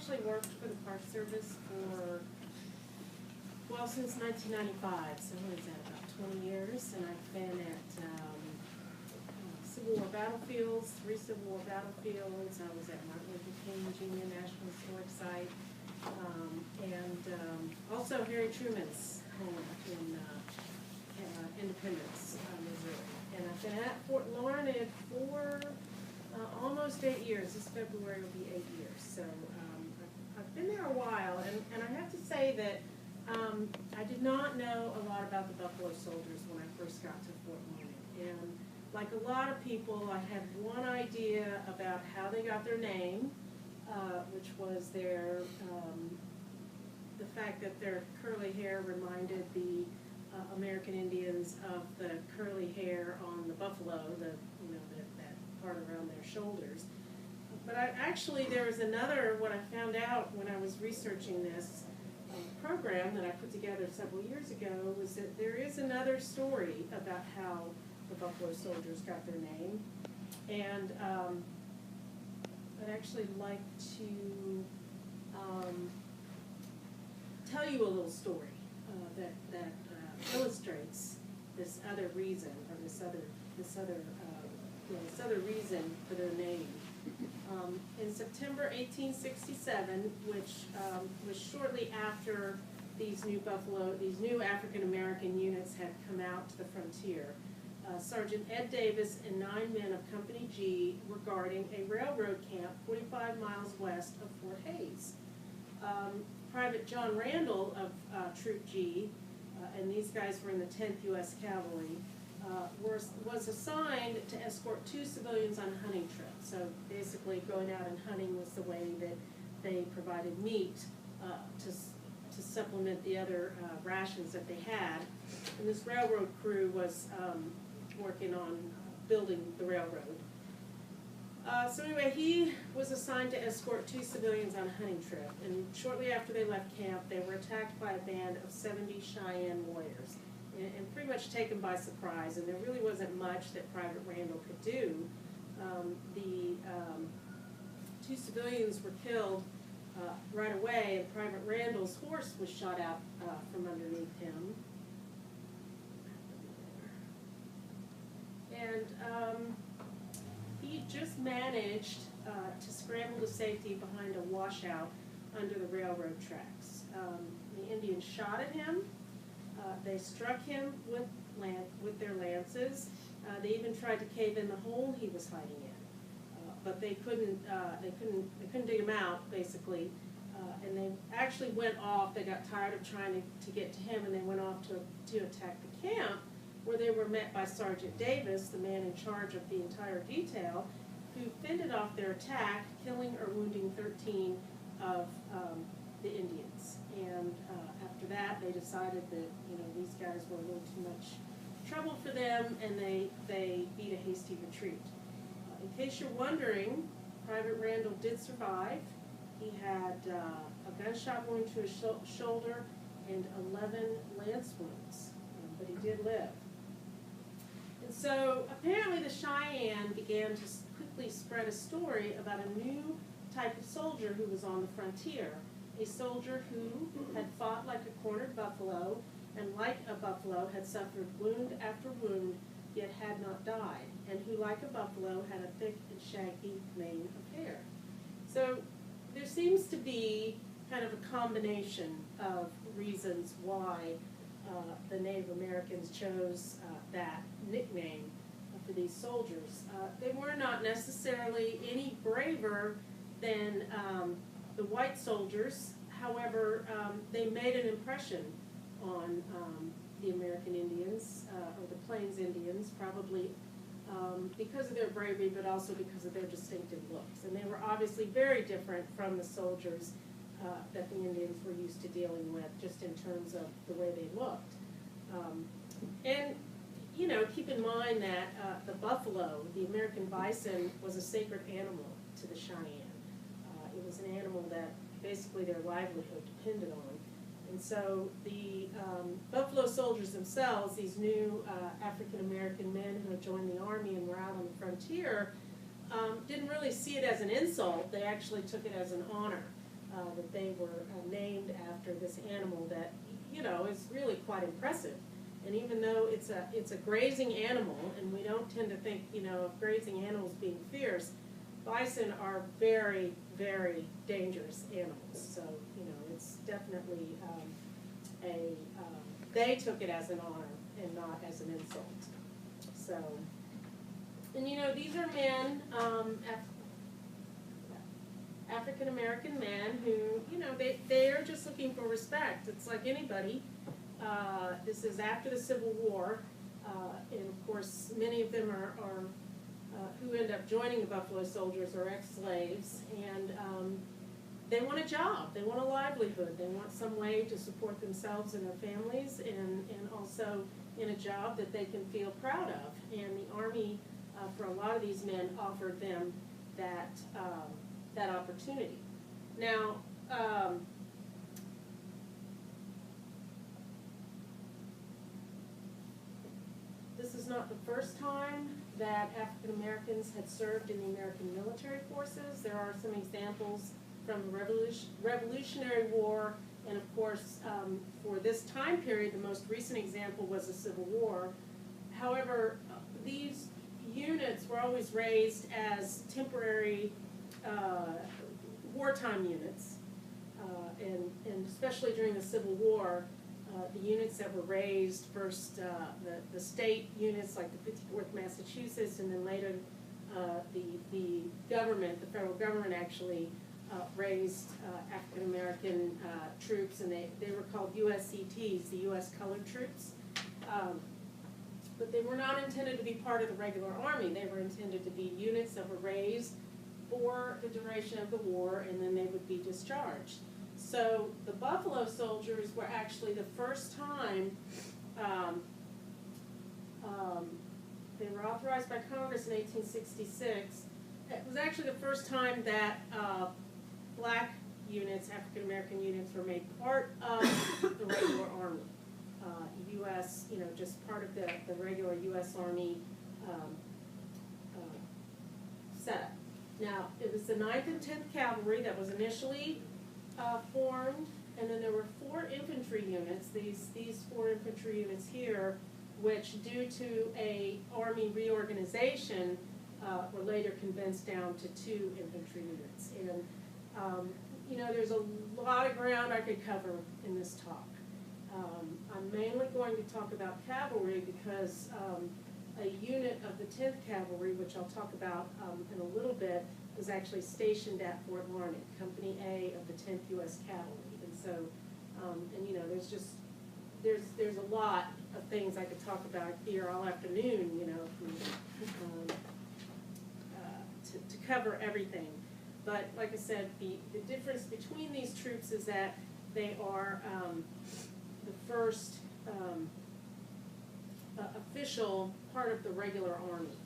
actually worked for the Park Service for, well, since 1995, so what is that, about 20 years, and I've been at Civil War battlefields, 3 Civil War battlefields. I was at Martin Luther King Jr. National Historic Site, and also Harry Truman's home in Independence, Missouri. And I've been at Fort Larned for almost 8 years. This February will be 8 years. So I've been there a while, and I have to say that I did not know a lot about the Buffalo Soldiers when I first got to Fort Larned. And like a lot of people, I had one idea about how they got their name, which was the fact that their curly hair reminded the American Indians of the curly hair on the buffalo, that part around their shoulders. But there was another, what I found out when I was researching this program that I put together several years ago, was that there is another story about how the Buffalo Soldiers got their name. And I'd actually like to tell you a little story that illustrates this other reason, or this other reason for their name. In September 1867, which was shortly after these new African American units had come out to the frontier, Sergeant Ed Davis and 9 men of Company G were guarding a railroad camp 45 miles west of Fort Hays. Private John Randall of Troop G, and these guys were in the 10th U.S. Cavalry, was assigned to escort 2 civilians on a hunting trip. So basically going out and hunting was the way that they provided meat to supplement the other rations that they had. And this railroad crew was working on building the railroad. So anyway, he was assigned to escort 2 civilians on a hunting trip. And shortly after they left camp, they were attacked by a band of 70 Cheyenne warriors, and pretty much taken by surprise. And there really wasn't much that Private Randall could do. The 2 civilians were killed right away, and Private Randall's horse was shot out from underneath him. And he just managed to scramble to safety behind a washout under the railroad tracks. The Indians shot at him. They struck him with their lances. They even tried to cave in the hole he was hiding in, but they couldn't dig him out, basically. And they actually went off. They got tired of trying to get to him, and they went off to attack the camp, where they were met by Sergeant Davis, the man in charge of the entire detail, who fended off their attack, killing or wounding 13 of the Indians. And after that, they decided that these guys were a little too much trouble for them, and they beat a hasty retreat. In case you're wondering, Private Randall did survive. He had a gunshot wound to his shoulder and 11 lance wounds, but he did live. And so apparently the Cheyenne began to quickly spread a story about a new type of soldier who was on the frontier, a soldier who had fought like a cornered buffalo, and like a buffalo had suffered wound after wound, yet had not died, and who like a buffalo had a thick and shaggy mane of hair. So there seems to be kind of a combination of reasons why the Native Americans chose that nickname for these soldiers. They were not necessarily any braver than the white soldiers. However, they made an impression on the American Indians, or the Plains Indians, probably because of their bravery, but also because of their distinctive looks. And they were obviously very different from the soldiers that the Indians were used to dealing with, just in terms of the way they looked. And keep in mind that the buffalo, the American bison, was a sacred animal to the Cheyenne. It was an animal that basically their livelihood depended on. And so the Buffalo Soldiers themselves, these new African-American men who had joined the Army and were out on the frontier, didn't really see it as an insult. They actually took it as an honor. that they were named after this animal that, you know, is really quite impressive. And even though it's a grazing animal, and we don't tend to think, you know, of grazing animals being fierce, bison are very, very dangerous animals. So, you know, it's definitely they took it as an honor and not as an insult. So, and you know, these are men, African American men who, you know, they are just looking for respect. It's like anybody. This is after the Civil War, and of course, many of them are who end up joining the Buffalo Soldiers are ex-slaves, and they want a job, they want a livelihood, they want some way to support themselves and their families, and also in a job that they can feel proud of. And the Army, for a lot of these men, offered them that that opportunity. Now, this is not the first time that African Americans had served in the American military forces. There are some examples from the Revolutionary War, and of course, for this time period, the most recent example was the Civil War. However, these units were always raised as temporary wartime units, and especially during the Civil War, the units that were raised, first the state units like the 54th Massachusetts, and then later the government, the federal government actually raised African American troops, and they were called USCTs, the U.S. Colored Troops. But they were not intended to be part of the regular Army. They were intended to be units that were raised for the duration of the war, and then they would be discharged. So the Buffalo Soldiers were actually the first time, they were authorized by Congress in 1866. It was actually the first time that black units, African American units, were made part of the regular Army. U.S., you know, just part of the regular U.S. Army setup. Now, it was the 9th and 10th Cavalry that was initially formed, and then there were 4 infantry units, these 4 infantry units here, which due to a Army reorganization were later condensed down to 2 infantry units. And, you know, there's a lot of ground I could cover in this talk. I'm mainly going to talk about cavalry because a unit of the 10th Cavalry, which I'll talk about in a little bit, was actually stationed at Fort Larned, Company A of the 10th U.S. Cavalry. And so, and you know, there's a lot of things I could talk about here all afternoon, you know, to cover everything. But like I said, the difference between these troops is that they are the first official part of the regular Army.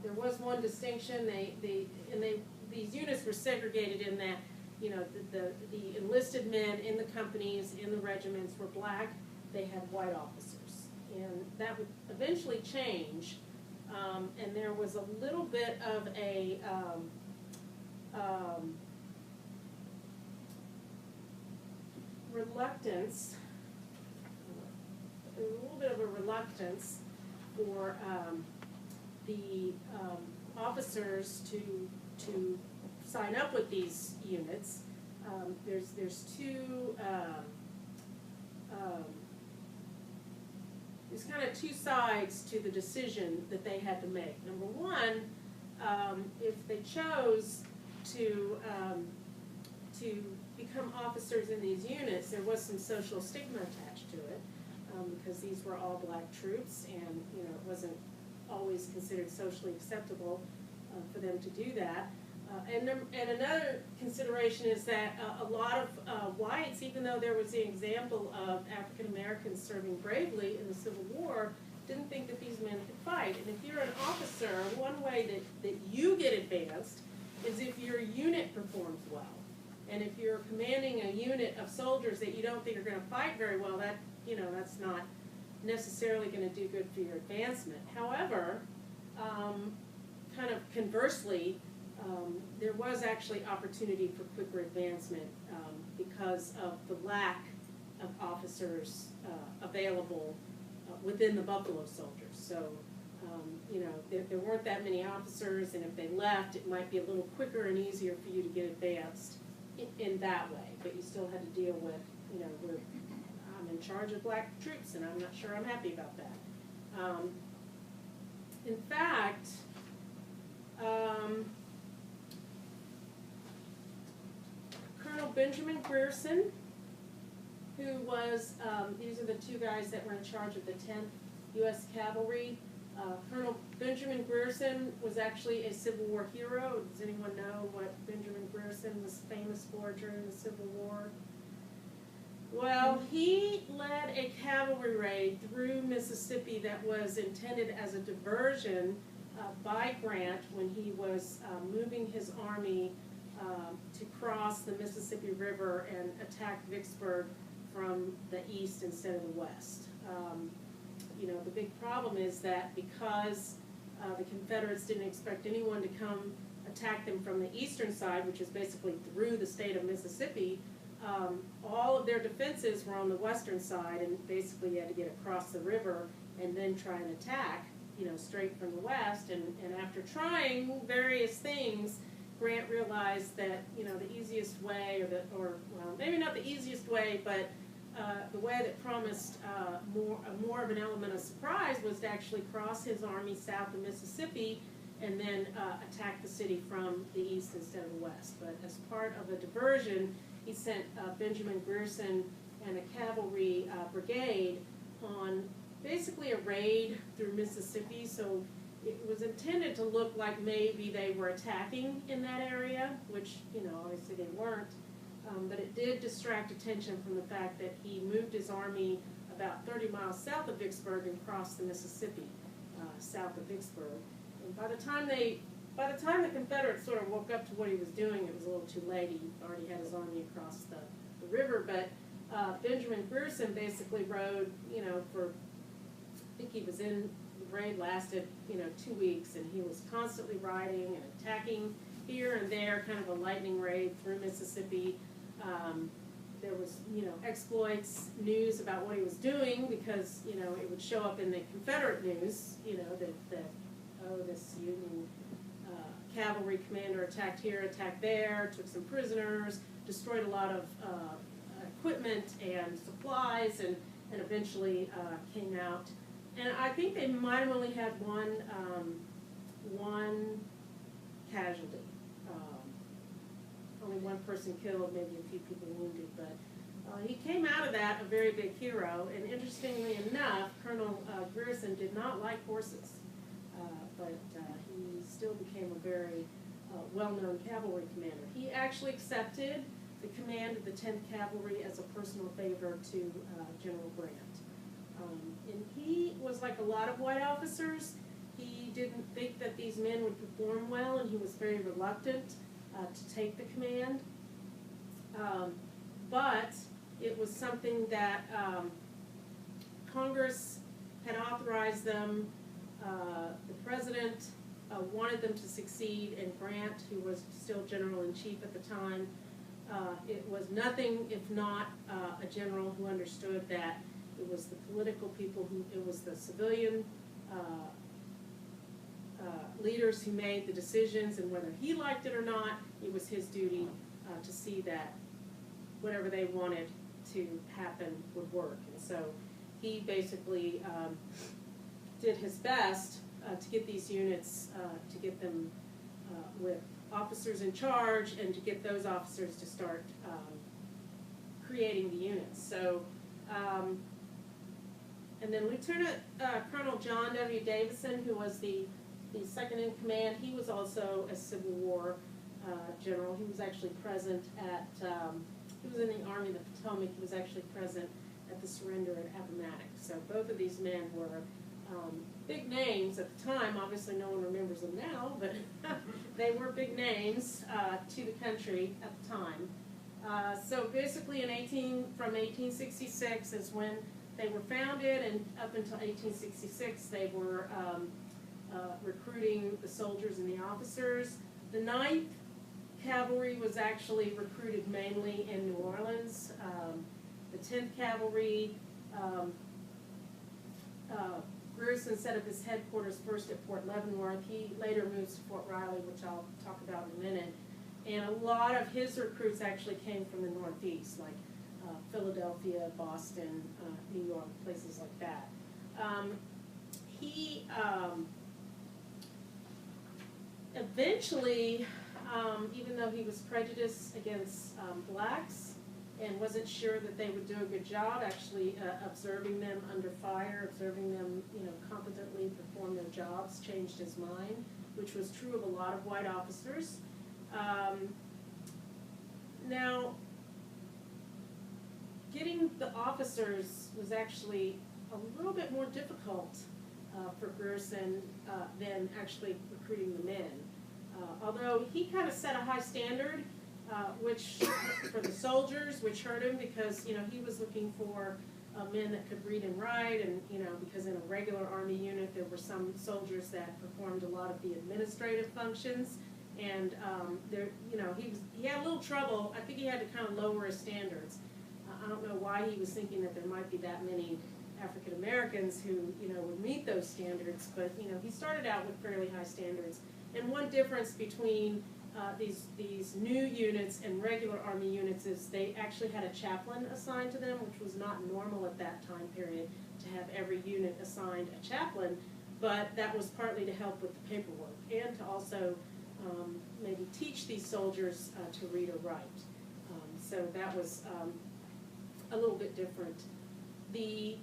There was one distinction. These units were segregated in that, you know, the enlisted men in the companies, in the regiments were black. They had white officers, and that would eventually change. And there was a little bit of a reluctance. There was a little bit of a reluctance for the officers to sign up with these units. There's kind of two sides to the decision that they had to make. Number one, if they chose to become officers in these units, there was some social stigma attached to it, because these were all black troops, and you know, it wasn't always considered socially acceptable for them to do that. And another consideration is that a lot of whites, even though there was the example of African Americans serving bravely in the Civil War, didn't think that these men could fight. And if you're an officer, one way that you get advanced is if your unit performs well. And if you're commanding a unit of soldiers that you don't think are going to fight very well, that, you know, that's not necessarily going to do good for your advancement. However, kind of conversely, there was actually opportunity for quicker advancement because of the lack of officers available within the Buffalo Soldiers. So, you know, there weren't that many officers, and if they left, it might be a little quicker and easier for you to get advanced in that way. But you still had to deal with, you know, I'm in charge of black troops, and I'm not sure I'm happy about that. In fact, Colonel Benjamin Grierson, who was, these are the two guys that were in charge of the 10th U.S. Cavalry. Colonel Benjamin Grierson was actually a Civil War hero. Does anyone know what Benjamin Grierson was famous for during the Civil War? Well, he led a cavalry raid through Mississippi that was intended as a diversion by Grant when he was moving his army to cross the Mississippi River and attack Vicksburg from the east instead of the west. You know, the big problem is that because the Confederates didn't expect anyone to come attack them from the eastern side, which is basically through the state of Mississippi, all of their defenses were on the western side, and basically you had to get across the river and then try and attack, you know, straight from the west. And after trying various things, Grant realized that, you know, the easiest way, or well, maybe not the easiest way, but the way that promised more of an element of surprise was to actually cross his army south of Mississippi and then attack the city from the east instead of the west. But as part of a diversion, he sent Benjamin Grierson and a cavalry brigade on basically a raid through Mississippi. So it was intended to look like maybe they were attacking in that area, which, you know, obviously they weren't. But it did distract attention from the fact that he moved his army about 30 miles south of Vicksburg and crossed the Mississippi south of Vicksburg. And by the time the Confederates sort of woke up to what he was doing, it was a little too late. He already had his army across the river. But Benjamin Grierson basically rode, you know, for, I think he was in, the raid lasted, you know, 2 weeks, and he was constantly riding and attacking here and there, kind of a lightning raid through Mississippi. There was, you know, exploits, news about what he was doing, because, you know, it would show up in the Confederate news, you know, that oh, this Union cavalry commander attacked here, attacked there, took some prisoners, destroyed a lot of equipment and supplies, and eventually came out. And I think they might have only had one casualty. Only one person killed, maybe a few people wounded, but he came out of that a very big hero. And interestingly enough, Colonel Grierson did not like horses, but he still became a very well-known cavalry commander. He actually accepted the command of the 10th Cavalry as a personal favor to General Grant. And he was like a lot of white officers. He didn't think that these men would perform well, and he was very reluctant to take the command. But it was something that Congress had authorized them. The president wanted them to succeed, and Grant, who was still general-in-chief at the time, it was nothing if not a general who understood that it was the political people, it was the civilian leaders who made the decisions, and whether he liked it or not, it was his duty to see that whatever they wanted to happen would work. And so he basically did his best to get these units, to get them with officers in charge, and to get those officers to start creating the units. So, and then Lieutenant Colonel John W. Davison, who was the second in command, he was also a Civil War general. He was actually present at, he was in the Army of the Potomac. He was actually present at the surrender at Appomattox. So both of these men were big names at the time. Obviously no one remembers them now, but they were big names to the country at the time. So basically from 1866 is when they were founded, and up until 1866 they were recruiting the soldiers and the officers. The 9th Cavalry was actually recruited mainly in New Orleans. The 10th Cavalry, Grierson set up his headquarters first at Fort Leavenworth. He later moves to Fort Riley, which I'll talk about in a minute. And a lot of his recruits actually came from the Northeast, like Philadelphia, Boston, New York, places like that. He eventually, even though he was prejudiced against blacks and wasn't sure that they would do a good job, actually observing them under fire, observing them, competently perform their jobs, changed his mind, which was true of a lot of white officers. Now, getting the officers was actually a little bit more difficult for Grierson than actually recruiting the men. Although he kind of set a high standard, which for the soldiers, which hurt him because he was looking for men that could read and write, and because in a regular army unit there were some soldiers that performed a lot of the administrative functions, and he had a little trouble. I think he had to kind of lower his standards. I don't know why he was thinking that there might be that many African Americans who would meet those standards, but he started out with fairly high standards. And one difference between these new units and regular Army units is they actually had a chaplain assigned to them, which was not normal at that time period to have every unit assigned a chaplain, but that was partly to help with the paperwork and to also maybe teach these soldiers to read or write. So that was a little bit different.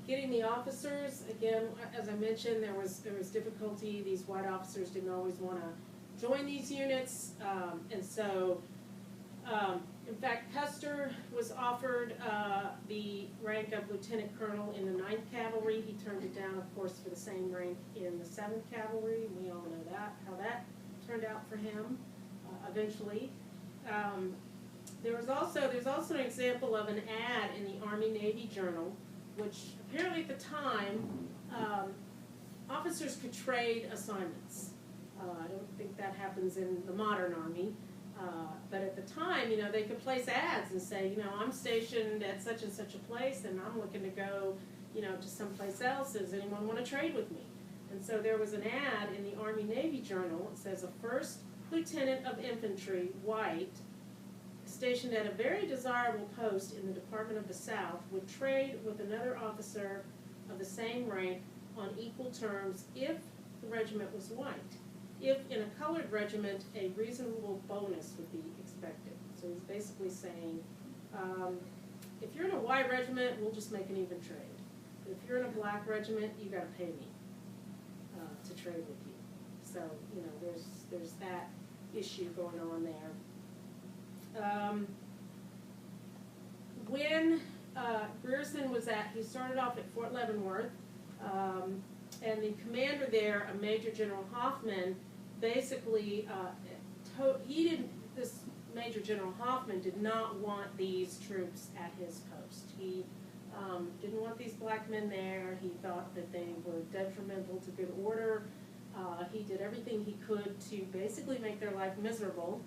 Getting the officers, again, as I mentioned, there was difficulty. These white officers didn't always want to join these units, and so, in fact, Custer was offered the rank of lieutenant colonel in the 9th Cavalry. He turned it down, of course, for the same rank in the 7th Cavalry. We all know how that turned out for him eventually. There's also an example of an ad in the Army-Navy Journal, which apparently at the time, officers could trade assignments. I don't think that happens in the modern Army, but at the time, they could place ads and say, I'm stationed at such and such a place, and I'm looking to go, to someplace else. Does anyone want to trade with me? And so there was an ad in the Army-Navy Journal. It says, a first lieutenant of infantry, white, stationed at a very desirable post in the Department of the South, would trade with another officer of the same rank on equal terms if the regiment was white. If in a colored regiment, a reasonable bonus would be expected. So he's basically saying, if you're in a white regiment, we'll just make an even trade. But if you're in a black regiment, you got to pay me to trade with you. So there's that issue going on there. When Grierson was he started off at Fort Leavenworth, and the commander there, a Major General Hoffman, basically this Major General Hoffman did not want these troops at his post. He didn't want these black men there. He thought that they were detrimental to good order. He did everything he could to basically make their life miserable.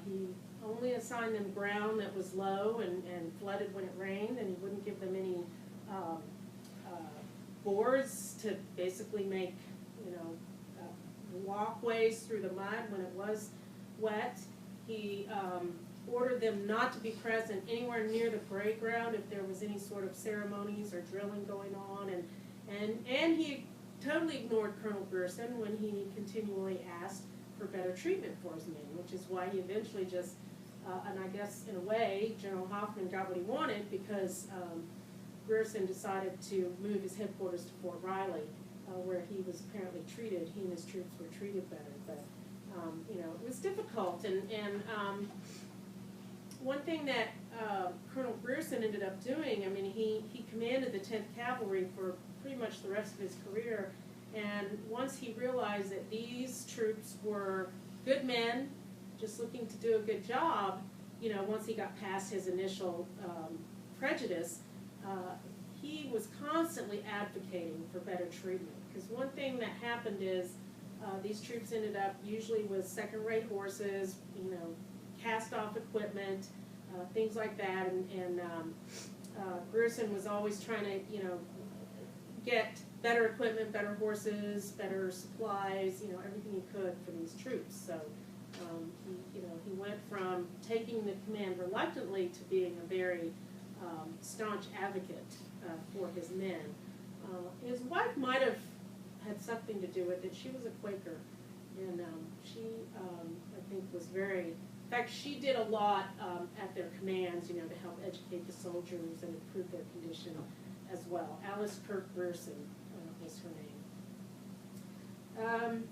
He only assigned them ground that was low and flooded when it rained, and he wouldn't give them any boards to basically make, walkways through the mud when it was wet. He ordered them not to be present anywhere near the parade ground if there was any sort of ceremonies or drilling going on, and he totally ignored Colonel Grierson when he continually asked for better treatment for his men, which is why he eventually just, and I guess in a way, General Hoffman got what he wanted because Grierson decided to move his headquarters to Fort Riley, where he was apparently treated, he and his troops were treated better, but it was difficult, and one thing that Colonel Grierson ended up doing, he commanded the 10th Cavalry for pretty much the rest of his career, and once he realized that these troops were good men, just looking to do a good job, once he got past his initial prejudice, he was constantly advocating for better treatment. Because one thing that happened is These troops ended up usually with second-rate horses, cast-off equipment, things like that, and Grierson was always trying to, get better equipment, better horses, better supplies, everything he could for these troops. So he went from taking the command reluctantly to being a very staunch advocate for his men. His wife might have had something to do with it. She was a Quaker, and she, I think, was very, in fact, she did a lot at their commands, to help educate the soldiers and improve their condition as well. Alice Kirk Grierson was her name.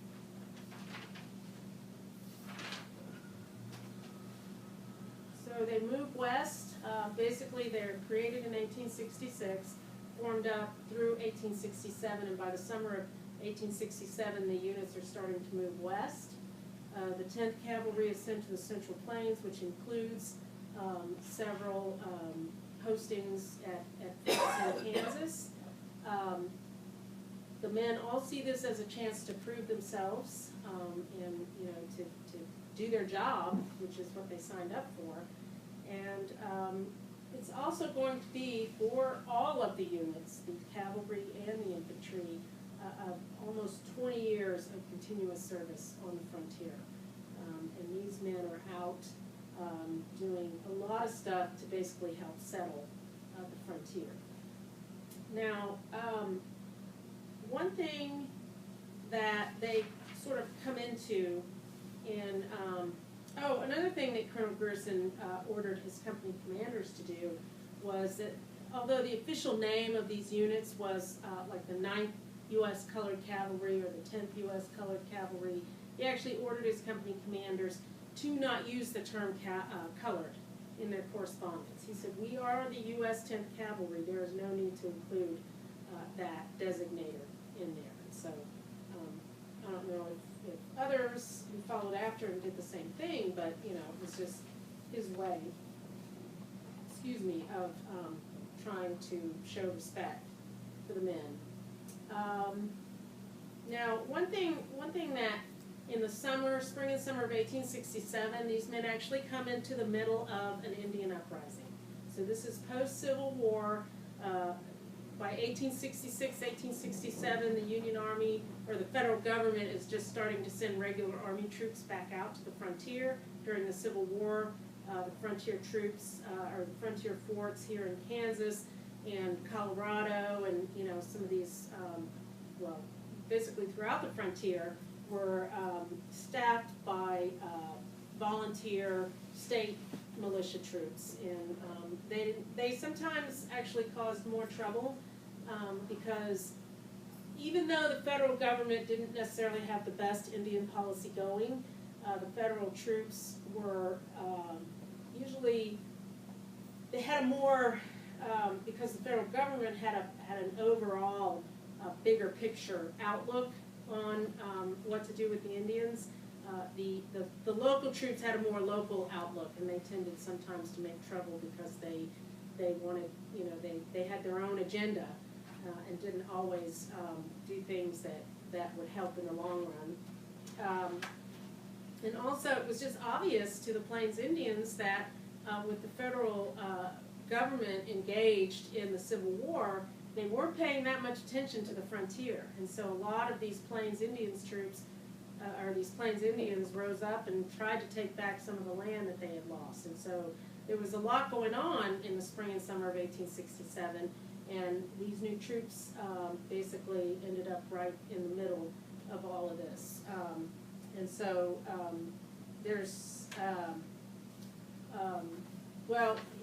So they moved west. Basically, they're created in 1866, formed up through 1867, and by the summer of 1867, the units are starting to move west. The 10th Cavalry is sent to the Central Plains, which includes several postings at Fort in Kansas. The men all see this as a chance to prove themselves and to do their job, which is what they signed up for. And it's also going to be for all of the units, the cavalry and the infantry, almost 20 years of continuous service on the frontier. And these men are out doing a lot of stuff to basically help settle the frontier. Now, one thing that they sort of come into in, another thing that Colonel Grierson ordered his company commanders to do was that although the official name of these units was like the 9th U.S. Colored Cavalry or the 10th U.S. Colored Cavalry, he actually ordered his company commanders to not use the term colored in their correspondence. He said, we are the U.S. 10th Cavalry. There is no need to include that designator in there. And so I don't know if others who followed after him did the same thing, but, it was just his way, of trying to show respect for the men. Now, one thing that in the spring and summer of 1867, these men actually come into the middle of an Indian uprising. So this is post-Civil War. By 1866, 1867, the Union Army, or the federal government, is just starting to send regular Army troops back out to the frontier. During the Civil War, the frontier troops, or the frontier forts here in Kansas and Colorado, and some of these, basically throughout the frontier, were staffed by volunteer state militia troops, and they sometimes actually caused more trouble because even though the federal government didn't necessarily have the best Indian policy going, the federal troops were usually, they had a more, because the federal government had an overall bigger picture outlook on what to do with the Indians. The local troops had a more local outlook, and they tended sometimes to make trouble because they wanted, they had their own agenda and didn't always do things that would help in the long run. And also, it was just obvious to the Plains Indians that with the federal government engaged in the Civil War, they weren't paying that much attention to the frontier. And so a lot of these Plains Indians troops, or these Plains Indians, rose up and tried to take back some of the land that they had lost. And so there was a lot going on in the spring and summer of 1867, and these new troops basically ended up right in the middle of all of this. And so there's,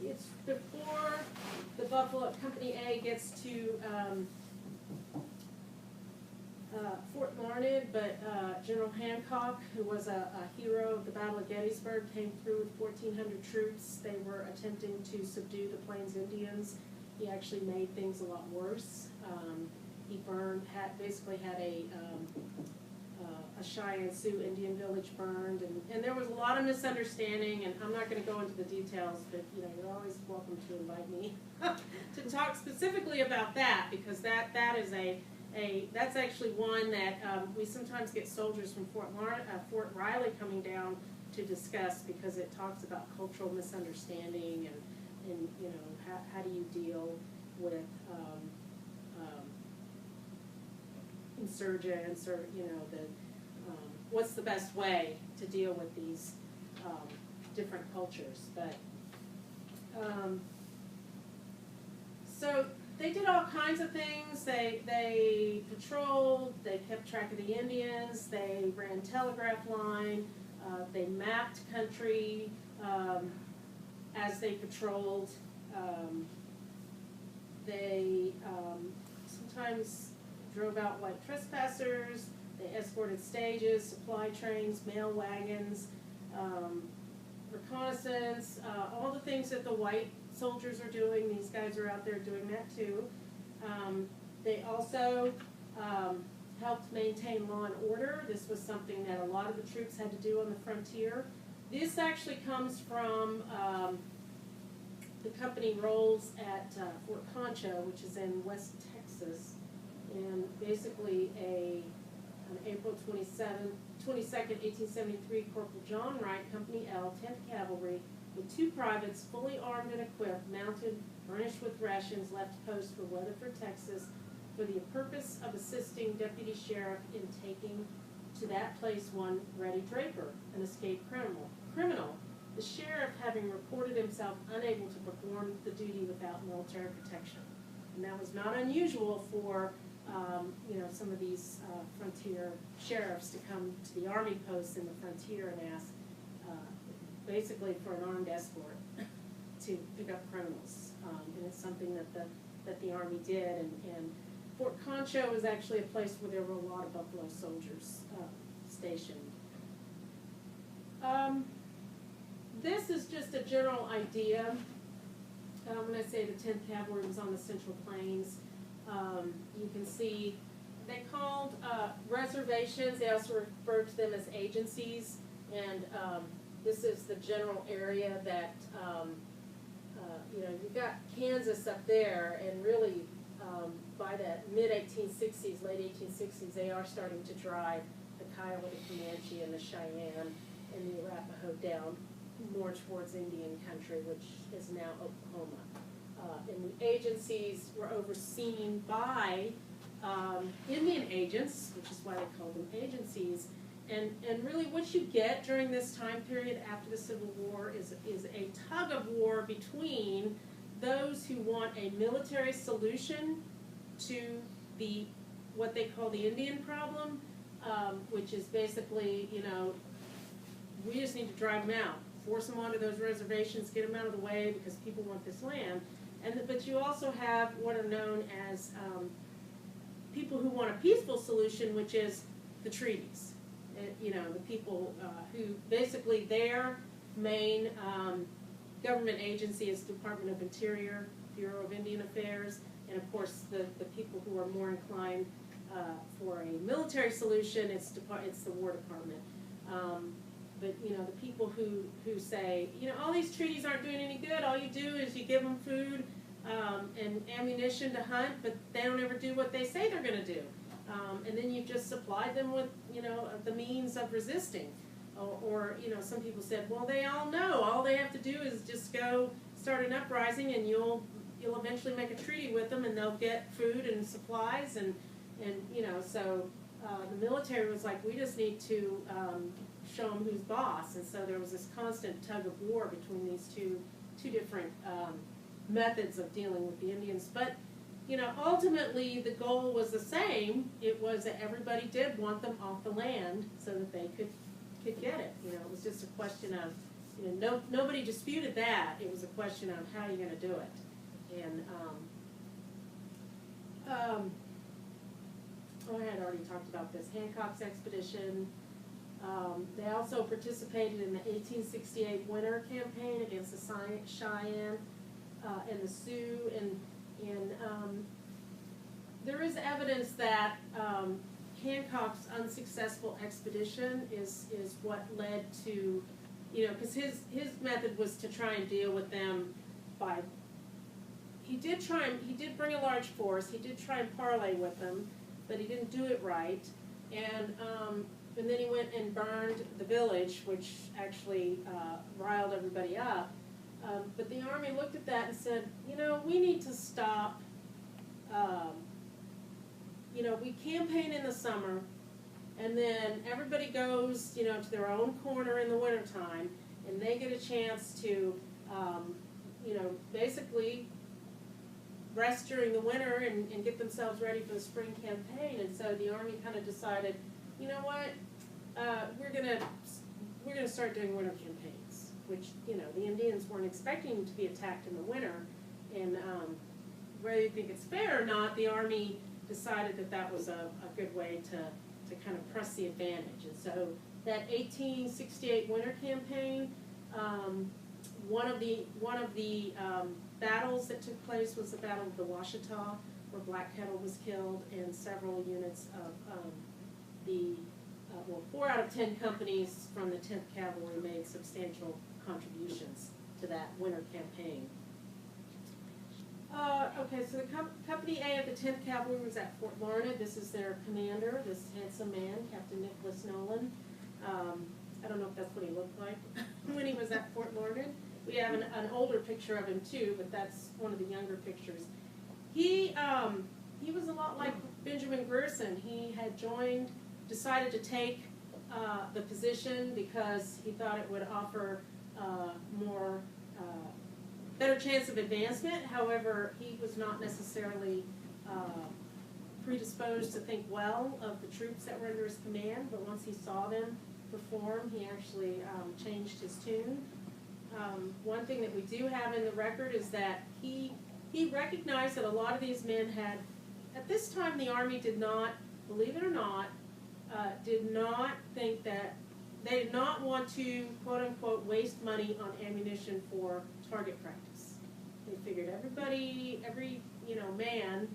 it's before the Buffalo Company A gets to Fort Larned, but General Hancock, who was a hero of the Battle of Gettysburg, came through with 1,400 troops. They were attempting to subdue the Plains Indians. He actually made things a lot worse. He basically had a Cheyenne Sioux Indian village burned, and there was a lot of misunderstanding, and I'm not going to go into the details, but you're always welcome to invite me to talk specifically about that, because that is a that's actually one that we sometimes get soldiers from Fort Riley coming down to discuss, because it talks about cultural misunderstanding and you know, how do you deal with insurgents, or you know, what's the best way to deal with these different cultures. But so they did all kinds of things. They patrolled, they kept track of the Indians, they ran telegraph line, they mapped country as they patrolled. They sometimes drove out white trespassers, they escorted stages, supply trains, mail wagons, reconnaissance, all the things that the white soldiers are doing, these guys are out there doing that too. They also helped maintain law and order. This was something that a lot of the troops had to do on the frontier. This actually comes from the company roles at Fort Concho, which is in West Texas, and basically on April 22nd, 1873, Corporal John Wright, Company L, 10th Cavalry, with 2 privates, fully armed and equipped, mounted, furnished with rations, left post for Weatherford, Texas, for the purpose of assisting Deputy Sheriff in taking to that place one Reddy Draper, an escaped criminal, the sheriff having reported himself unable to perform the duty without military protection. And that was not unusual for you know, some of these frontier sheriffs to come to the army posts in the frontier and ask basically for an armed escort to pick up criminals. And it's something that the army did. And Fort Concho was actually a place where there were a lot of Buffalo soldiers stationed. This is just a general idea. When I say the 10th Cavalry was on the Central Plains, you can see they called reservations, they also referred to them as agencies, and this is the general area that, you know, you've got Kansas up there, and really by the mid-1860s, late 1860s, they are starting to drive the Kiowa, the Comanche, and the Cheyenne, and the Arapaho down more towards Indian country, which is now Oklahoma. And the agencies were overseen by Indian agents, which is why they called them agencies. And really what you get during this time period after the Civil War is a tug of war between those who want a military solution to what they call the Indian problem, which is basically, you know, we just need to drive them out, force them onto those reservations, get them out of the way because people want this land. But you also have what are known as people who want a peaceful solution, which is the treaties. You know, the people who basically their main government agency is Department of Interior, Bureau of Indian Affairs, and of course the people who are more inclined for a military solution, it's the War Department. But you know, the people who say, you know, all these treaties aren't doing any good. All you do is you give them food and ammunition to hunt, but they don't ever do what they say they're going to do. And then you've just supplied them with, you know, the means of resisting. Or you know, some people said, well, they all know. All they have to do is just go start an uprising, and you'll eventually make a treaty with them, and they'll get food and supplies, and you know, so the military was like, we just need to show them who's boss, and so there was this constant tug of war between these two different methods of dealing with the Indians. But you know, ultimately the goal was the same. It was that everybody did want them off the land so that they could get it. You know, it was just a question of, you know, nobody disputed that. It was a question of how you're going to do it. And I had already talked about this, Hancock's expedition. They also participated in the 1868 winter campaign against the Cheyenne and the Sioux, and there is evidence that Hancock's unsuccessful expedition is what led to, you know, because his method was to try and deal with them by, he did bring a large force, he did try and parlay with them, but he didn't do it right. And then he went and burned the village, which actually riled everybody up. But the Army looked at that and said, you know, we need to stop. You know, we campaign in the summer, and then everybody goes, you know, to their own corner in the wintertime, and they get a chance to, you know, basically rest during the winter and get themselves ready for the spring campaign. And so the Army kind of decided, you know what, we're gonna start doing winter campaigns, which, you know, the Indians weren't expecting to be attacked in the winter. And whether you think it's fair or not, the Army decided that that was a good way to kind of press the advantage. And so that 1868 winter campaign, one of the battles that took place was the Battle of the Washita, where Black Kettle was killed, and several units of well, 4 out of 10 companies from the 10th Cavalry made substantial contributions to that winter campaign. Okay, so the Company A of the 10th Cavalry was at Fort Larned. This is their commander, this handsome man, Captain Nicholas Nolan. I don't know if that's what he looked like when he was at Fort Larned. We have an older picture of him too, but that's one of the younger pictures. He was a lot like Benjamin Grierson. He had decided to take the position because he thought it would offer better chance of advancement. However, he was not necessarily predisposed to think well of the troops that were under his command, but once he saw them perform, he actually changed his tune. One thing that we do have in the record is that he recognized that a lot of these men had, at this time the Army did not, believe it or not, did not think that, they did not want to, quote unquote, waste money on ammunition for target practice. They figured every man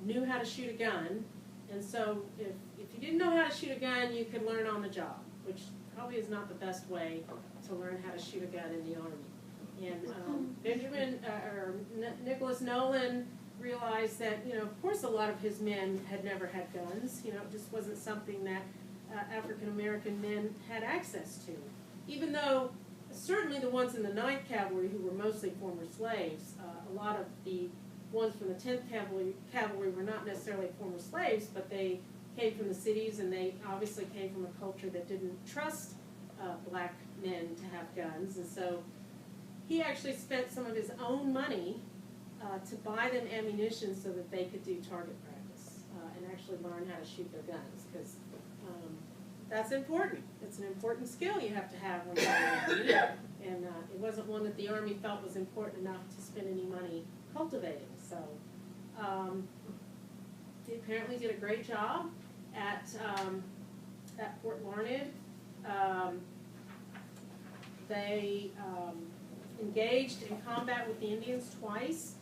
knew how to shoot a gun, and so if you didn't know how to shoot a gun, you could learn on the job, which probably is not the best way to learn how to shoot a gun in the Army. And Nicholas Nolan realized that, you know, of course a lot of his men had never had guns. You know, it just wasn't something that African American men had access to. Even though certainly the ones in the 9th Cavalry, who were mostly former slaves, a lot of the ones from the 10th Cavalry were not necessarily former slaves, but they came from the cities, and they obviously came from a culture that didn't trust black men to have guns. And so he actually spent some of his own money to buy them ammunition so that they could do target practice and actually learn how to shoot their guns, because that's important. It's an important skill you have to have when you're in the Army, and it wasn't one that the Army felt was important enough to spend any money cultivating. So he apparently did a great job at Fort Larned. They engaged in combat with the Indians twice.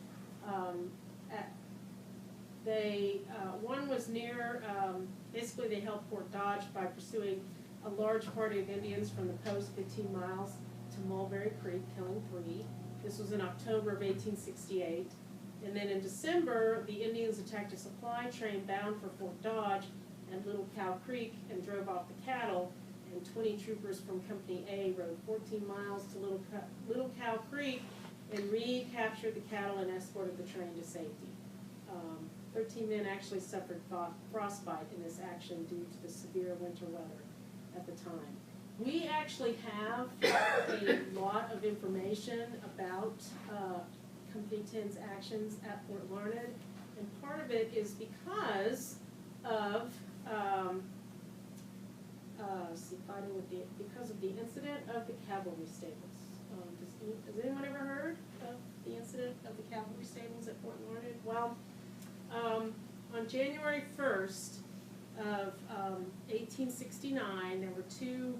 One was near, basically they held Fort Dodge by pursuing a large party of Indians from the post 15 miles to Mulberry Creek, killing 3. This was in October of 1868. And then in December, the Indians attacked a supply train bound for Fort Dodge and Little Cow Creek and drove off the cattle. And 20 troopers from Company A rode 14 miles to Little Cow Creek and recaptured the cattle and escorted the train to safety. 13 men actually suffered frostbite in this action due to the severe winter weather at the time. We actually have a lot of information about Company 10's actions at Fort Larned, and part of it is because of because of the incident of the cavalry stables. Has anyone ever heard of the incident of the cavalry stables at Fort Larned? Well, on January 1st of 1869, there were 2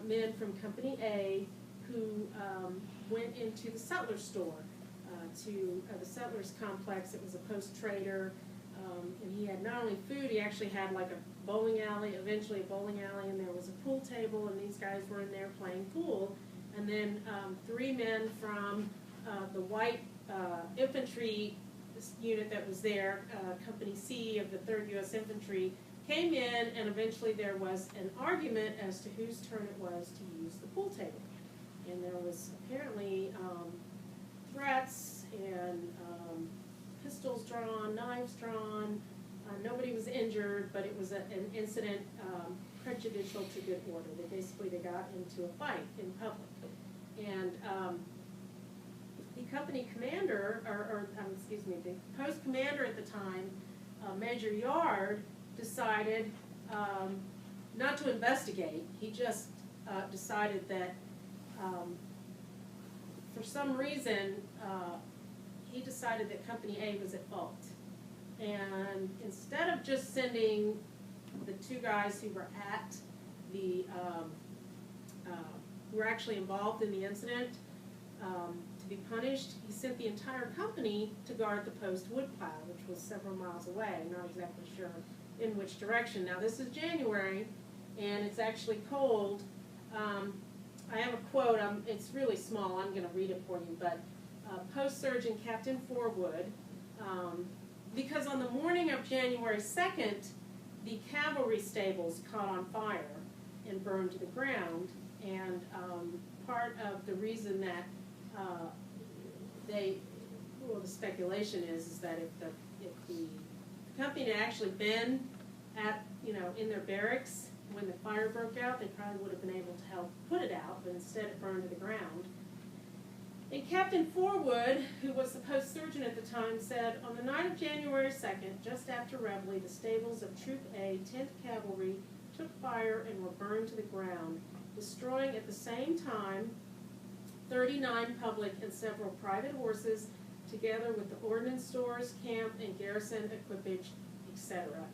men from Company A who went into the settler store, the settlers complex. It was a post-trader, and he had not only food, he actually had like a bowling alley, eventually a bowling alley, and there was a pool table, and these guys were in there playing pool. And then 3 men from the white infantry this unit that was there, Company C of the 3rd U.S. Infantry, came in, and eventually there was an argument as to whose turn it was to use the pool table. And there was apparently threats and pistols drawn, knives drawn. Nobody was injured, but it was an incident prejudicial to good order. They got into a fight in public. And the company commander, the post commander at the time, Major Yard, decided not to investigate. He just decided that for some reason he decided that Company A was at fault. And instead of just sending the 2 guys who were at the who were actually involved in the incident to be punished, he sent the entire company to guard the post woodpile, which was several miles away. I'm not exactly sure in which direction. Now this is January, and it's actually cold. I have a quote. It's really small. I'm going to read it for you. But Post Surgeon Captain Forwood, because on the morning of January 2nd, the cavalry stables caught on fire and burned to the ground. And part of the reason that the speculation is that if the company had actually been at, in their barracks when the fire broke out, they probably would have been able to help put it out, but instead it burned to the ground. And Captain Forwood, who was the post surgeon at the time, said, on the night of January 2nd, just after Reveille, the stables of Troop A, 10th Cavalry, took fire and were burned to the ground, destroying at the same time 39 public and several private horses, together with the ordnance stores, camp, and garrison equipage, etc.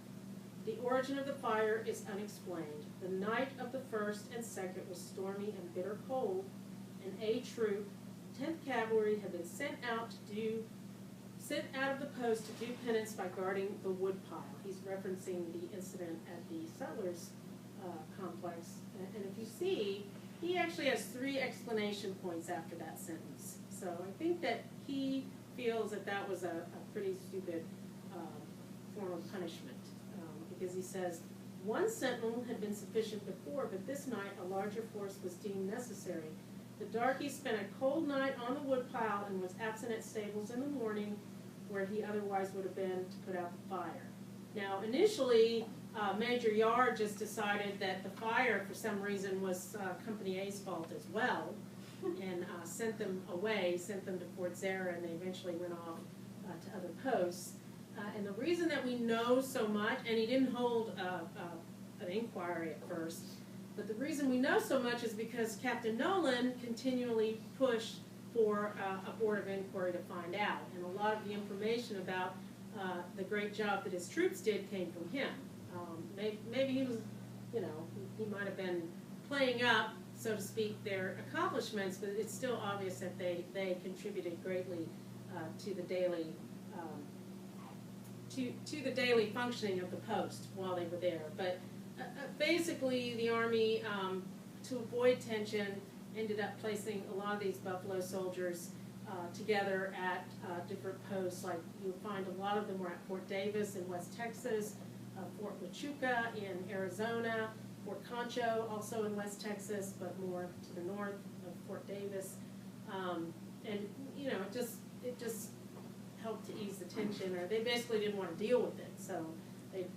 The origin of the fire is unexplained. The night of the 1st and 2nd was stormy and bitter cold, and A Troop, 10th Cavalry, had been sent out of the post to do penance by guarding the woodpile. He's referencing the incident at the Settlers complex. And if you see, he actually has 3 explanation points after that sentence. So I think that he feels that that was a pretty stupid form of punishment. Because he says, one sentinel had been sufficient before, but this night a larger force was deemed necessary. The darky spent a cold night on the woodpile and was absent at stables in the morning, where he otherwise would have been to put out the fire. Now, initially, Major Yard just decided that the fire, for some reason, was Company A's fault as well, and sent them away, sent them to Fort Zara, and they eventually went off to other posts. And the reason that we know so much, and he didn't hold an inquiry at first, but the reason we know so much is because Captain Nolan continually pushed for a board of inquiry to find out. And a lot of the information about the great job that his troops did came from him. Maybe he was, he might have been playing up, so to speak, their accomplishments, but it's still obvious that they contributed greatly to the daily to the daily functioning of the post while they were there. But basically, the Army, to avoid tension, ended up placing a lot of these Buffalo soldiers together at different posts. Like, you'll find a lot of them were at Fort Davis in West Texas, Fort Huachuca in Arizona, Fort Concho also in West Texas, but more to the north of Fort Davis. And it just helped to ease the tension, or they basically didn't want to deal with it, so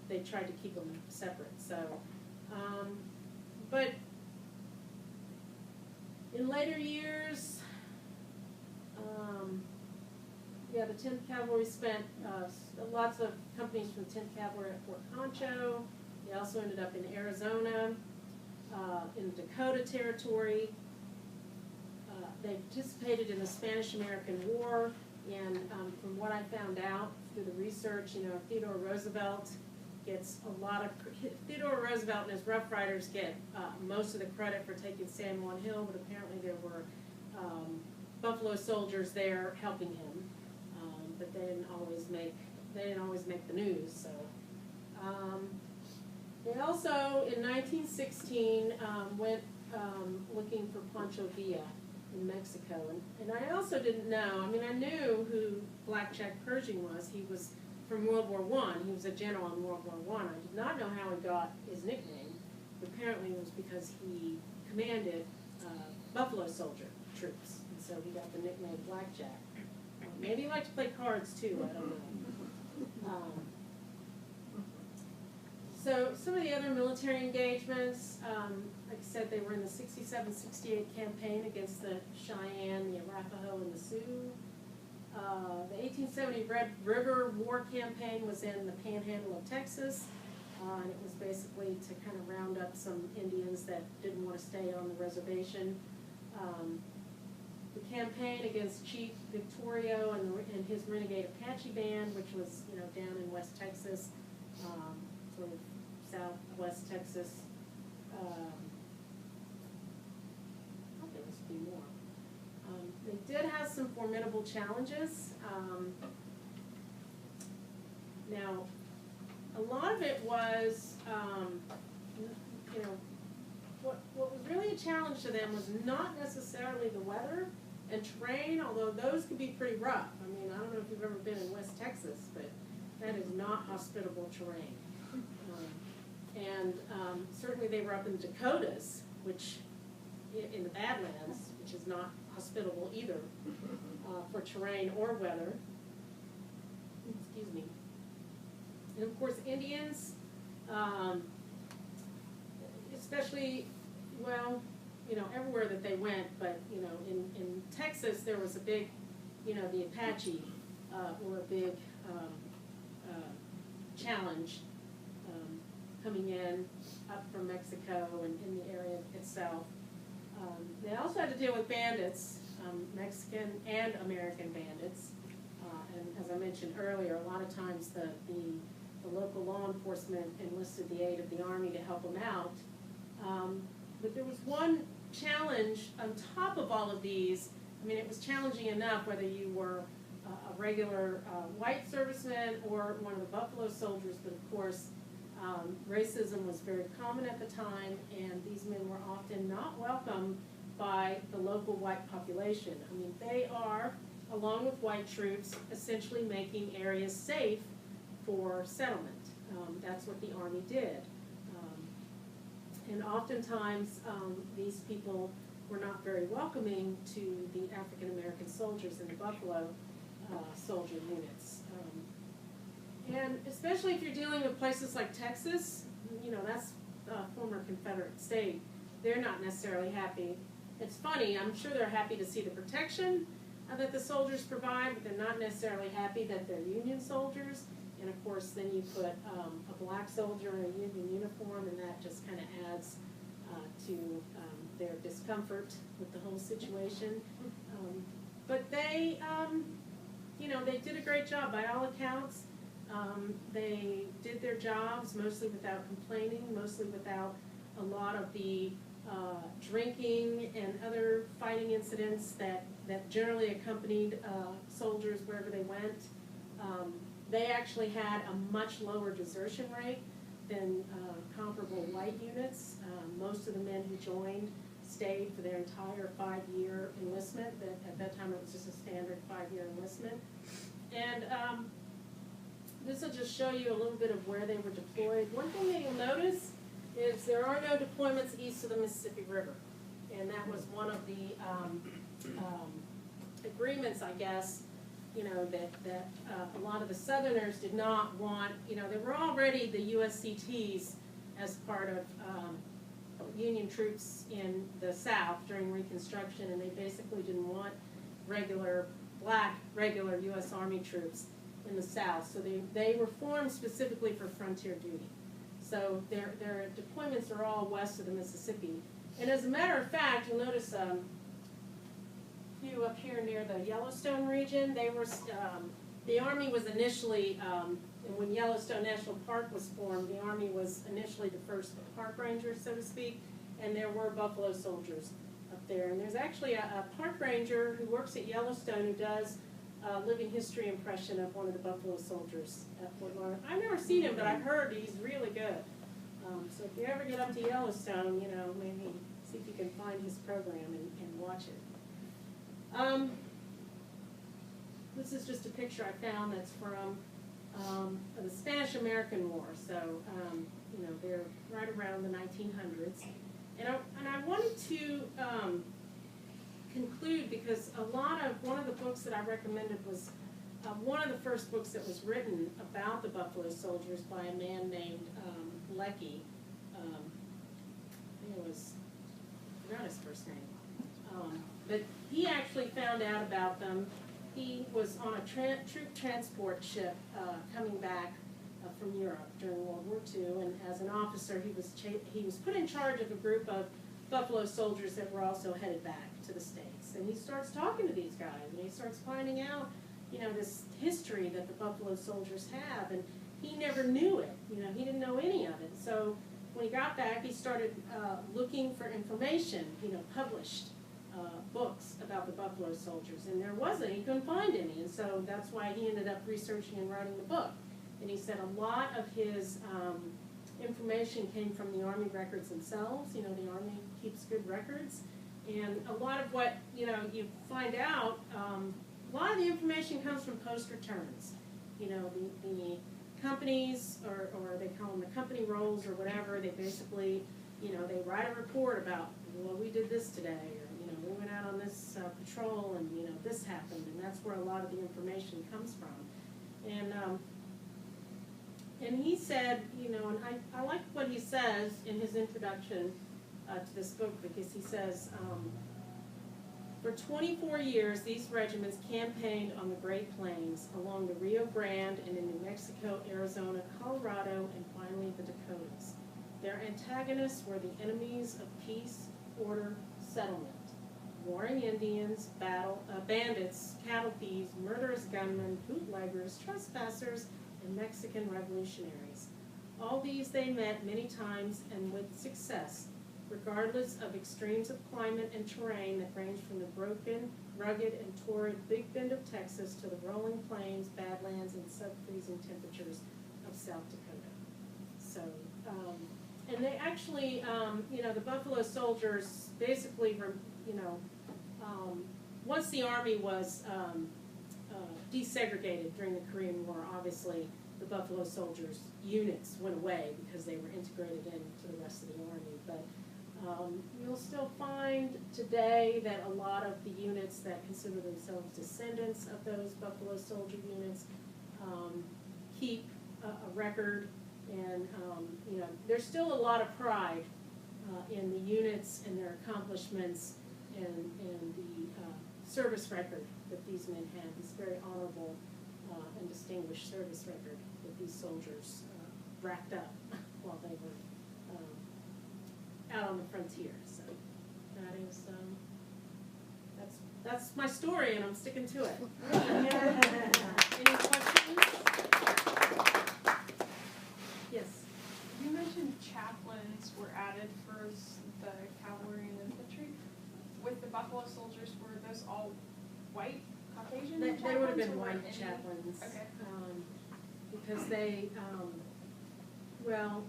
they tried to keep them separate. So, but in later years, the 10th Cavalry spent lots of companies from the 10th Cavalry at Fort Concho. They also ended up in Arizona, in the Dakota Territory. They participated in the Spanish-American War. And from what I found out through the research, Theodore Roosevelt gets Theodore Roosevelt and his Rough Riders get most of the credit for taking San Juan Hill, but apparently there were Buffalo soldiers there helping him, but they didn't always make the news. So they also in 1916 went looking for Pancho Villa. in Mexico. And I also didn't know, I mean, I knew who Blackjack Pershing was. He was from World War I. He was a general in World War I. I did not know how he got his nickname. Apparently it was because he commanded Buffalo Soldier troops. And so he got the nickname Blackjack. Maybe he liked to play cards too, I don't know. So some of the other military engagements, like I said, they were in the 67-68 campaign against the Cheyenne, the Arapaho, and the Sioux. The 1870 Red River War campaign was in the Panhandle of Texas, and it was basically to kind of round up some Indians that didn't want to stay on the reservation. The campaign against Chief Victorio and his renegade Apache band, which was down in West Texas, sort of southwest Texas. There must be more. They did have some formidable challenges. Now, a lot of it was, what was really a challenge to them was not necessarily the weather and terrain, although those could be pretty rough. I mean, I don't know if you've ever been in West Texas, but that is not hospitable terrain. Certainly they were up in the Dakotas, which, in the Badlands, which is not hospitable either for terrain or weather. Excuse me. And of course, Indians, especially, well, everywhere that they went, but, in Texas there was a big, the Apache were a big challenge coming in up from Mexico and in the area itself. They also had to deal with bandits, Mexican and American bandits. And as I mentioned earlier, a lot of times the local law enforcement enlisted the aid of the Army to help them out. But there was one challenge on top of all of these. I mean, it was challenging enough whether you were a regular white serviceman or one of the Buffalo Soldiers, but of course, racism was very common at the time, and these men were often not welcomed by the local white population. I mean, they are, along with white troops, essentially making areas safe for settlement. That's what the Army did. And oftentimes, these people were not very welcoming to the African American soldiers in the Buffalo soldier units. And especially if you're dealing with places like Texas, that's a former Confederate state, they're not necessarily happy. It's funny, I'm sure they're happy to see the protection that the soldiers provide, but they're not necessarily happy that they're Union soldiers. And of course, then you put a black soldier in a Union uniform, and that just kind of adds to their discomfort with the whole situation. But they, they did a great job by all accounts. They did their jobs mostly without complaining, mostly without a lot of the drinking and other fighting incidents that generally accompanied soldiers wherever they went. They actually had a much lower desertion rate than comparable white units. Most of the men who joined stayed for their entire 5-year enlistment. At that time it was just a standard 5-year enlistment. And this will just show you a little bit of where they were deployed. One thing that you'll notice is there are no deployments east of the Mississippi River. And that was one of the agreements, I guess, that a lot of the Southerners did not want. There were already the USCTs as part of Union troops in the South during Reconstruction, and they basically didn't want regular U.S. Army troops in the South. So they were formed specifically for frontier duty. So their deployments are all west of the Mississippi. And as a matter of fact, you'll notice few up here near the Yellowstone region. They were the Army was initially, and when Yellowstone National Park was formed, the Army was initially the first park ranger, so to speak, and there were Buffalo Soldiers up there. And there's actually a park ranger who works at Yellowstone who does a living history impression of one of the Buffalo Soldiers at Fort Larned. I've never seen him, but I've heard he's really good. So if you ever get up to Yellowstone, maybe see if you can find his program and watch it. This is just a picture I found that's from the Spanish-American War. So, you know, they're right around the 1900s. And I wanted to conclude because one of the books that I recommended was one of the first books that was written about the Buffalo Soldiers by a man named Lecky. I think I forgot his first name. But he actually found out about them. He was on a troop transport ship coming back from Europe during World War II, and as an officer, he was put in charge of a group of Buffalo soldiers that were also headed back to the States. And he starts talking to these guys, and he starts finding out, you know, this history that the Buffalo soldiers have, and he never knew it. You know, he didn't know any of it. So when he got back, he started looking for information, you know, published books about the Buffalo Soldiers, and there wasn't. He couldn't find any, and so that's why he ended up researching and writing the book. And he said a lot of his information came from the Army records themselves. You know, the Army keeps good records, and a lot of what, you know, you find out, a lot of the information comes from post returns. You know, the companies, or they call them the company rolls or whatever, they basically, you know, they write a report about, well, we did this today, or, you know, we went out on this patrol and, you know, this happened, and that's where a lot of the information comes from. And he said, you know, and I like what he says in his introduction to this book, because he says, for 24 years, these regiments campaigned on the Great Plains, along the Rio Grande and in New Mexico, Arizona, Colorado, and finally the Dakotas. Their antagonists were the enemies of peace, order, settlement, warring Indians, bandits, cattle thieves, murderous gunmen, bootleggers, trespassers, and Mexican revolutionaries. All these they met many times and with success, regardless of extremes of climate and terrain that ranged from the broken, rugged, and torrid Big Bend of Texas to the rolling plains, badlands, and sub-freezing temperatures of South Dakota. So, and they actually, you know, the Buffalo Soldiers basically were, you know, once the Army was desegregated during the Korean War, obviously the Buffalo Soldiers units went away because they were integrated into the rest of the Army. But you'll still find today that a lot of the units that consider themselves descendants of those Buffalo Soldier units keep a record, and you know, there's still a lot of pride in the units and their accomplishments and the service record that these men had, this very honorable and distinguished service record that these soldiers racked up while they were out on the frontier. So that is that's my story, and I'm sticking to it. Any questions? Yes. You mentioned chaplains were added for the cavalry and infantry. With the Buffalo Soldiers, were those all white, Caucasian chaplains? They would have been white chaplains. Okay. Because they, well,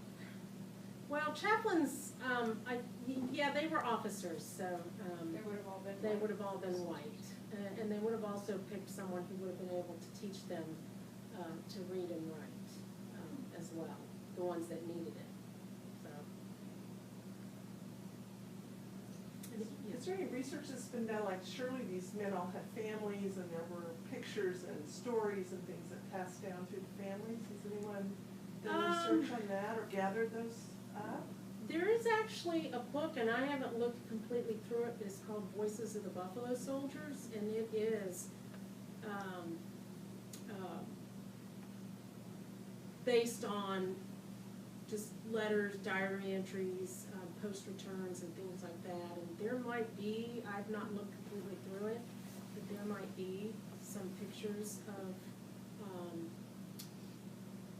chaplains, yeah, they were officers, so they would have all been white, and they would have also picked someone who would have been able to teach them to read and write as well, the ones that needed it. So, is there any research that's been done? Like, surely these men all had families, and there were pictures and stories and things that passed down through the families. Has anyone done research on that or gathered those up? There is actually a book, and I haven't looked completely through it, but it's called Voices of the Buffalo Soldiers, and it is based on just letters, diary entries, post returns, and things like that. And there might be, I've not looked completely through it, but there might be some pictures of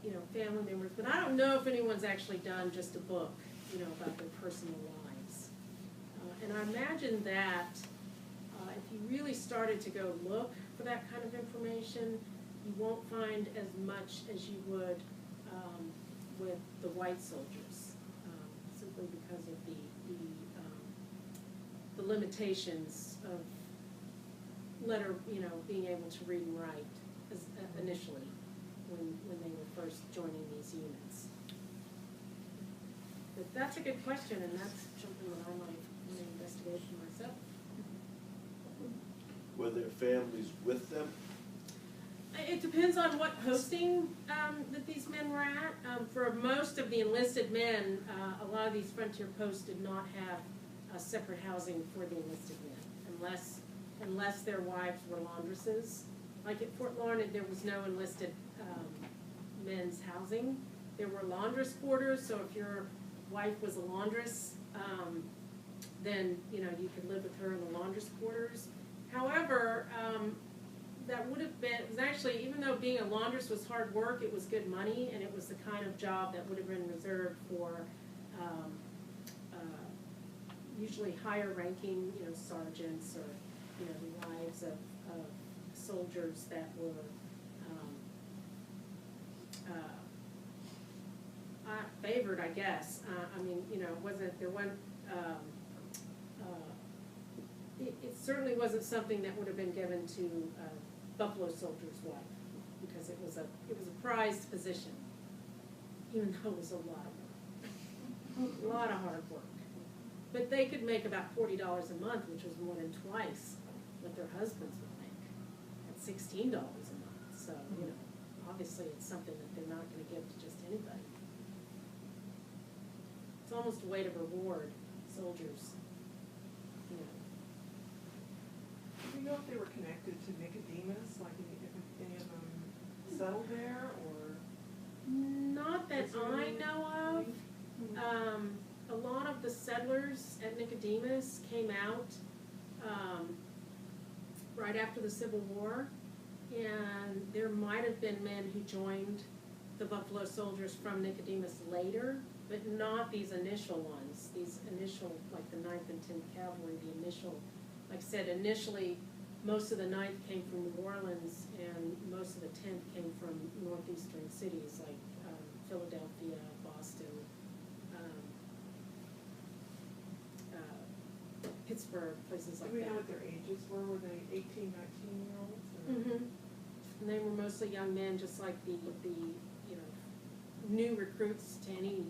you know, family members. But I don't know if anyone's actually done just a book, you know, about their personal lives. And I imagine that if you really started to go look for that kind of information, you won't find as much as you would with the white soldiers, simply because of the limitations of letter, being able to read and write as, initially when they were first joining these units. But that's a good question, and that's something that I might want to investigate for myself. Were there families with them? It depends on what posting that these men were at. For most of the enlisted men, a lot of these frontier posts did not have separate housing for the enlisted men, unless their wives were laundresses. Like at Fort Larned, there was no enlisted men's housing. There were laundress quarters, so if your wife was a laundress, then you could live with her in the laundress quarters. However, that would have been, it was actually, even though being a laundress was hard work, it was good money, and it was the kind of job that would have been reserved for usually higher ranking, sergeants or, the wives of soldiers that were favored, I guess. It certainly wasn't something that would have been given to a Buffalo soldier's wife, because it was a prized position, even though it was a lot of hard work. But they could make about $40 a month, which was more than twice what their husbands would make at $16 a month. So, obviously it's something that they're not going to give to just anybody. It's almost a way to reward soldiers. Do you know if they were connected to Nicodemus, like if any of them settled there, or? Not that I know of. A lot of the settlers at Nicodemus came out right after the Civil War, and there might have been men who joined the Buffalo Soldiers from Nicodemus later, but not these initial ones. These initial, like the 9th and 10th Cavalry, the initial, like I said, initially most of the 9th came from New Orleans, and most of the 10th came from northeastern cities like Philadelphia, Boston, Pittsburgh, places like that. Do we know what their ages were? Were they 18, 19-year-olds? Mm-hmm. And they were mostly young men, just like the new recruits to any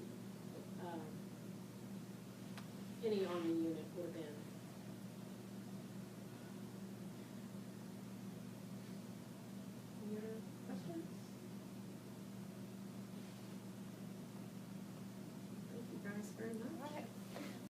Army unit would have been.